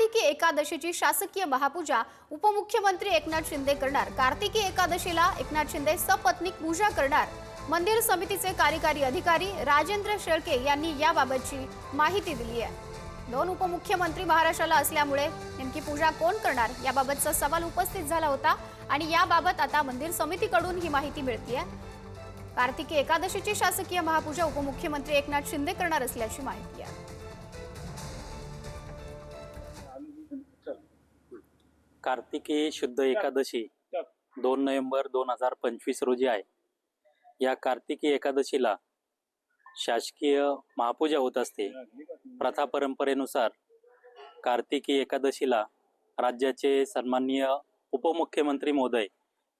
कार्तिकी एकादशीची शासकीय महापूजा उपमुख्यमंत्री एकनाथ शिंदे करणार। कार्तिकी एकादशीला एकनाथ शिंदे सपत्नीक पूजा करणार। मंदिर समितीचे कार्यकारी अधिकारी राजेंद्र शेळके यांनी याबाबतची माहिती दिली आहे। दोन उपमुख्यमंत्री महाराष्ट्राला असल्यामुळे नेमकी पूजा कोण करणार याबाबतचा सवाल उपस्थित झाला होता आणि याबाबत आता मंदिर समितीकडून ही माहिती मिळतेय। कार्तिकी एकादशीची शासकीय महापूजा उपमुख्यमंत्री एकनाथ शिंदे करणार असल्याची माहिती आहे। कार्तिकी शुद्ध एकादशी 2 नोव्हेंबर 2025 रोजी आहे। या कार्तिकी एकादशीला शासकीय महापूजा होत असते। प्रथा परंपरेनुसार कार्तिकी एकादशीला राज्याचे सन्माननीय उपमुख्यमंत्री महोदय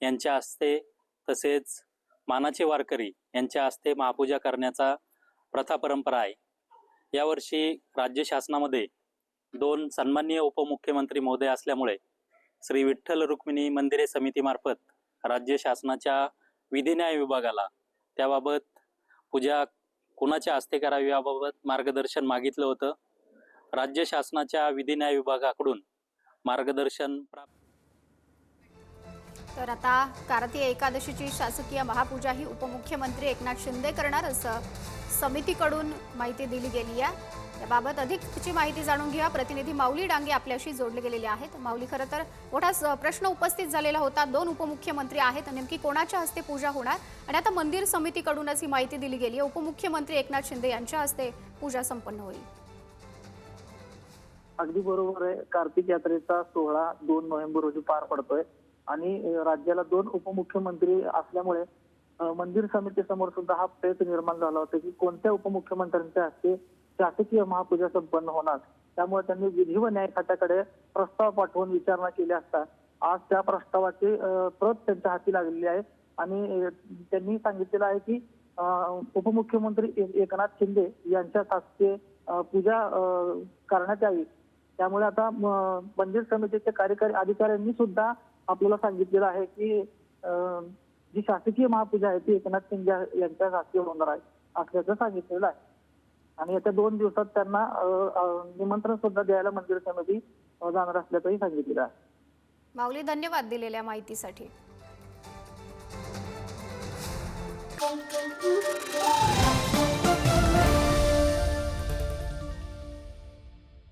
यांच्या हस्ते तसेच मानाचे वारकरी यांच्या हस्ते महापूजा करण्याचा प्रथा परंपरा आहे। यावर्षी राज्य शासनामध्ये 2 सन्माननीय उपमुख्यमंत्री महोदय असल्यामुळे श्री विठ्ठल रुक्मिणी मंदिरे समितीमार्फत राज्य शासनाच्या विधी न्याय विभागाला त्याबाबत पूजा कुणाच्या हस्ते करावी याबाबत मार्गदर्शन मागितलं होतं। राज्य शासनाच्या विधी न्याय विभागाकडून मार्गदर्शन प्राप्त। तर आता कार्तिकी एकादशीची शासकीय महापूजा ही उपमुख्यमंत्री एकनाथ शिंदे करणार असं समितीकडून माहिती दिली गेली आहे। याबाबत अधिकची माहिती जाणून घ्या। प्रतिनिधी माऊली डांगे आपल्याशी जोडले गेलेले आहेत। माऊली, खरं तर मोठा प्रश्न उपस्थित झालेला होता। 2 उपमुख्यमंत्री आहेत, नेमकी कोणाच्या हस्ते पूजा होणार आणि आता मंदिर समितीकडूनच ही माहिती दिली गेली आहे। उपमुख्यमंत्री एकनाथ शिंदे यांच्या हस्ते पूजा संपन्न होईल। अगदी बरोबर आहे। कार्तिक यात्रेचा सोहळा 2 नोव्हेंबर रोजी पार पडतोय आणि राज्याला 2 उपमुख्यमंत्री असल्यामुळे मंदिर समितीसमोर सुद्धा हा प्रश्न निर्माण झाला होता की कोणत्या उपमुख्यमंत्र्यांच्या हस्ते शासकीय महापूजा संपन्न होणार। त्यामुळे त्यांनी विधी व न्याय खात्याकडे प्रस्ताव पाठवून विचारणा केली असता आज त्या प्रस्तावाची प्रत त्यांच्या हाती लागलेली आहे आणि त्यांनी सांगितलेलं आहे की उपमुख्यमंत्री एकनाथ शिंदे यांच्या हस्ते पूजा करण्यात यावी। त्यामुळे आता मंदिर समितीच्या कार्यकारी अधिकाऱ्यांनी सुद्धा आपल्याला सांगितलेलं आहे की जी शासकीय महापूजा आहे ती एकनाथ शिंदे यांच्या हस्ते होणार आहे असल्याचं सांगितलेलं आहे आणि येत्या 2 दिवसात त्यांना निमंत्रण सुद्धा द्यायला मंदिर समिती जाणार असल्याचंही सांगितलेलं आहे। माऊली, धन्यवाद दिलेल्या माहितीसाठी।